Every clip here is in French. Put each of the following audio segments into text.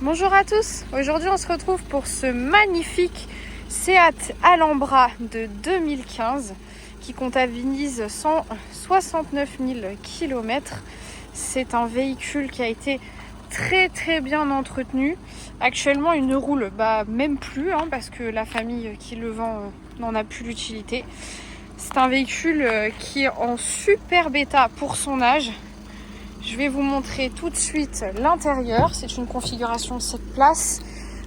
Bonjour à tous, aujourd'hui on se retrouve pour ce magnifique Seat Alhambra de 2015 qui comptabilise 169 000 km. C'est un véhicule qui a été très bien entretenu. Actuellement il ne roule même plus parce que la famille qui le vend n'en a plus l'utilité. C'est un véhicule qui est en super état pour son âge. Je vais vous montrer tout de suite l'intérieur. C'est une configuration 7 places.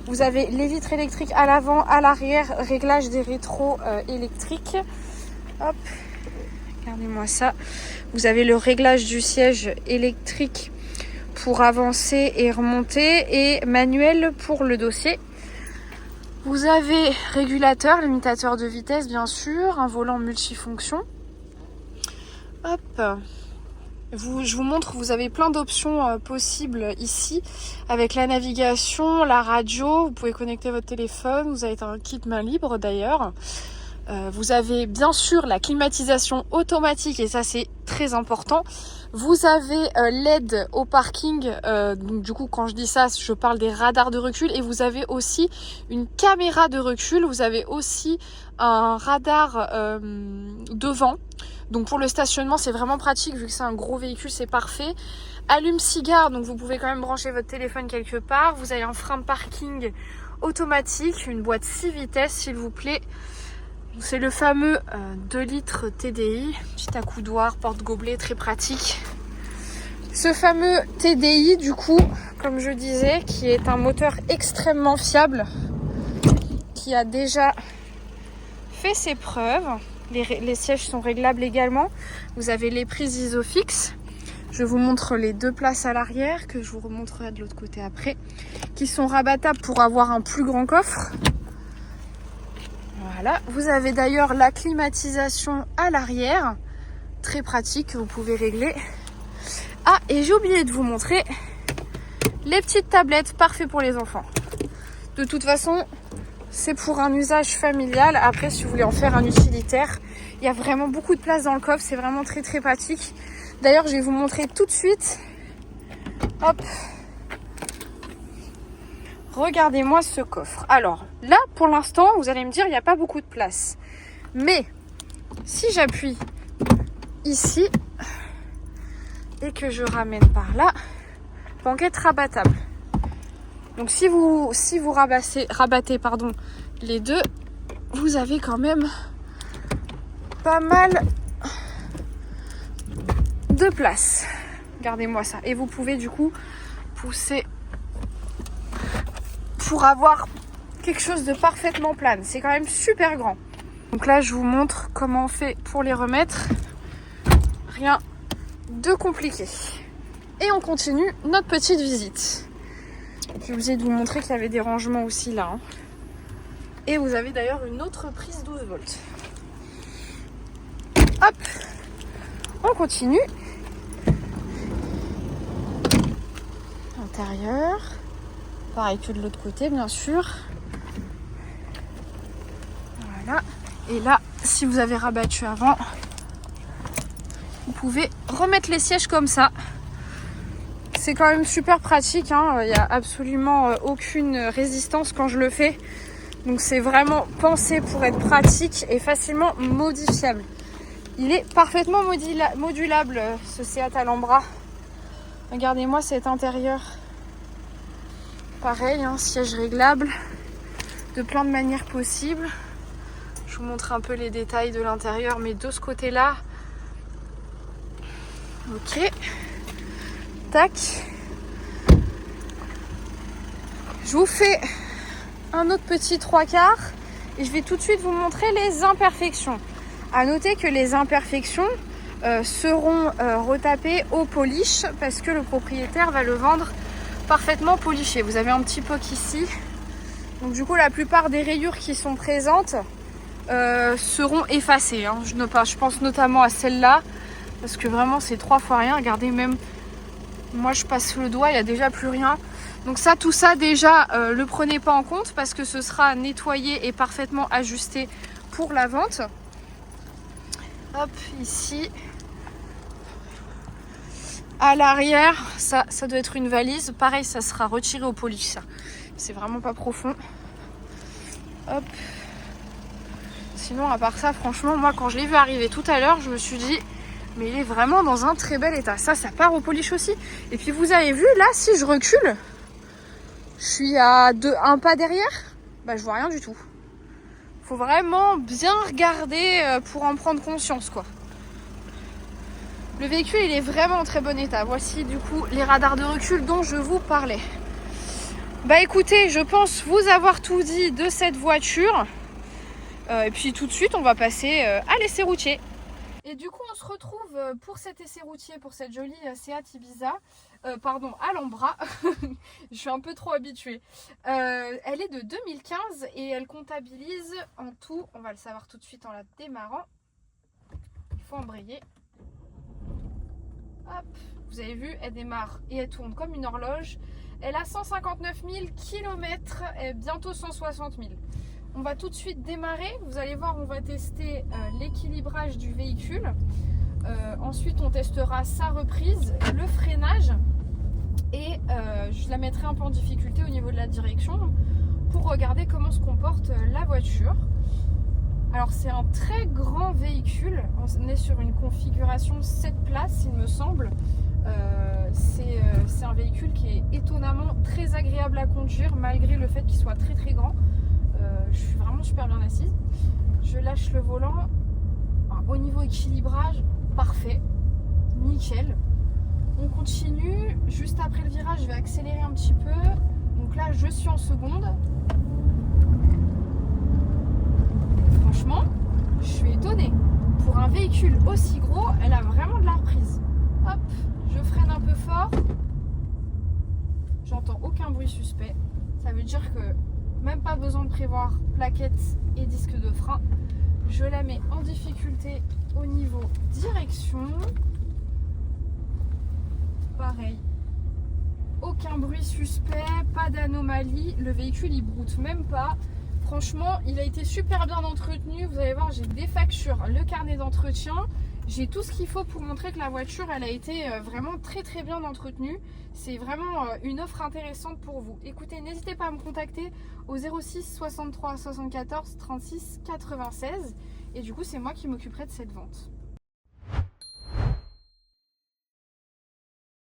Vous avez les vitres électriques à l'avant, à l'arrière, réglage des rétros électriques. Hop, regardez-moi ça. Vous avez le réglage du siège électrique pour avancer et remonter et manuel pour le dossier. Vous avez régulateur, limitateur de vitesse bien sûr, un volant multifonction. Hop. Je vous montre, vous avez plein d'options possibles ici avec la navigation, la radio, vous pouvez connecter votre téléphone, vous avez un kit main libre d'ailleurs. Vous avez bien sûr la climatisation automatique et ça c'est très important. Vous avez l'aide au parking, donc du coup quand je dis ça je parle des radars de recul et vous avez aussi une caméra de recul, vous avez aussi un radar devant. Donc pour le stationnement c'est vraiment pratique vu que c'est un gros véhicule, c'est parfait. Allume-cigare, donc vous pouvez quand même brancher votre téléphone quelque part. Vous avez un frein de parking automatique, une boîte 6 vitesses s'il vous plaît. C'est le fameux 2 litres TDI, petit accoudoir, porte-gobelet, très pratique. Ce fameux TDI du coup, comme je disais, qui est un moteur extrêmement fiable, qui a déjà fait ses preuves. Les sièges sont réglables également. Vous avez les prises Isofix. Je vous montre les 2 places à l'arrière, que je vous remontrerai de l'autre côté après, qui sont rabattables pour avoir un plus grand coffre. Voilà. Vous avez d'ailleurs la climatisation à l'arrière, très pratique, que vous pouvez régler. Ah, et j'ai oublié de vous montrer les petites tablettes, parfait pour les enfants. De toute façon, c'est pour un usage familial. Après, si vous voulez en faire un utilitaire, il y a vraiment beaucoup de place dans le coffre. C'est vraiment très pratique. D'ailleurs, je vais vous montrer tout de suite. Hop. Regardez-moi ce coffre. Alors, là, pour l'instant, vous allez me dire, il n'y a pas beaucoup de place. Mais, si j'appuie ici et que je ramène par là, banquette rabattable. Donc si vous rabattez les deux, vous avez quand même pas mal de place. Regardez-moi ça. Et vous pouvez du coup pousser pour avoir quelque chose de parfaitement plane. C'est quand même super grand. Donc là, je vous montre comment on fait pour les remettre. Rien de compliqué. Et on continue notre petite visite. J'ai oublié de vous montrer qu'il y avait des rangements aussi là. Et vous avez d'ailleurs une autre prise 12 volts. Hop, on continue. Intérieur. Pareil que de l'autre côté, bien sûr. Voilà. Et là, si vous avez rabattu avant, vous pouvez remettre les sièges comme ça. C'est quand même super pratique, il n'y a absolument aucune résistance quand je le fais. Donc c'est vraiment pensé pour être pratique et facilement modifiable. Il est parfaitement modulable ce Seat Alhambra. Regardez-moi cet intérieur. Pareil, siège réglable de plein de manières possibles. Je vous montre un peu les détails de l'intérieur, mais de ce côté-là. Ok. Tac. Je vous fais un autre petit 3/4 et je vais tout de suite vous montrer les imperfections. À noter que les imperfections seront retapées au polish parce que le propriétaire va le vendre parfaitement poliché. Vous avez un petit poc ici. Donc du coup la plupart des rayures qui sont présentes seront effacées. Je pense notamment à celle-là parce que vraiment c'est 3 fois rien. Regardez, même moi je passe le doigt, il n'y a déjà plus rien. Donc ça, tout ça déjà, le prenez pas en compte parce que ce sera nettoyé et parfaitement ajusté pour la vente. Hop, ici. À l'arrière, ça doit être une valise. Pareil, ça sera retiré au polish, ça. C'est vraiment pas profond. Hop. Sinon, à part ça, franchement, moi, quand je l'ai vu arriver tout à l'heure, je me suis dit, mais il est vraiment dans un très bel état. Ça part au polish aussi. Et puis, vous avez vu, là, si je recule, je suis à un pas derrière. Bah, je vois rien du tout. Faut vraiment bien regarder pour en prendre conscience, quoi. Le véhicule, il est vraiment en très bon état. Voici du coup les radars de recul dont je vous parlais. Bah écoutez, je pense vous avoir tout dit de cette voiture. Et puis tout de suite, on va passer à l'essai routier. Et du coup, on se retrouve pour cet essai routier, pour cette jolie Seat Ibiza. Pardon, Alhambra. Je suis un peu trop habituée. Elle est de 2015 et elle comptabilise en tout, on va le savoir tout de suite en la démarrant. Il faut embrayer. Hop, vous avez vu, elle démarre et elle tourne comme une horloge. Elle a 159 000 km et bientôt 160 000. On va tout de suite démarrer. Vous allez voir, on va tester l'équilibrage du véhicule. Ensuite, on testera sa reprise, le freinage. Et je la mettrai un peu en difficulté au niveau de la direction pour regarder comment se comporte la voiture. Alors c'est un très grand véhicule, on est sur une configuration 7 places il me semble. C'est un véhicule qui est étonnamment très agréable à conduire malgré le fait qu'il soit très très grand. Je suis vraiment super bien assise. Je lâche le volant. Au niveau équilibrage, parfait, nickel. On continue, juste après le virage je vais accélérer un petit peu. Donc là je suis en seconde. Franchement, je suis étonnée. Pour un véhicule aussi gros, elle a vraiment de la reprise. Hop, je freine un peu fort. J'entends aucun bruit suspect. Ça veut dire que même pas besoin de prévoir plaquettes et disque de frein. Je la mets en difficulté au niveau direction. Pareil. Aucun bruit suspect, pas d'anomalie. Le véhicule, il broute même pas. Franchement, il a été super bien entretenu. Vous allez voir, j'ai des factures, le carnet d'entretien. J'ai tout ce qu'il faut pour montrer que la voiture, elle a été vraiment très très bien entretenue. C'est vraiment une offre intéressante pour vous. Écoutez, n'hésitez pas à me contacter au 06 63 74 36 96. Et du coup, c'est moi qui m'occuperai de cette vente.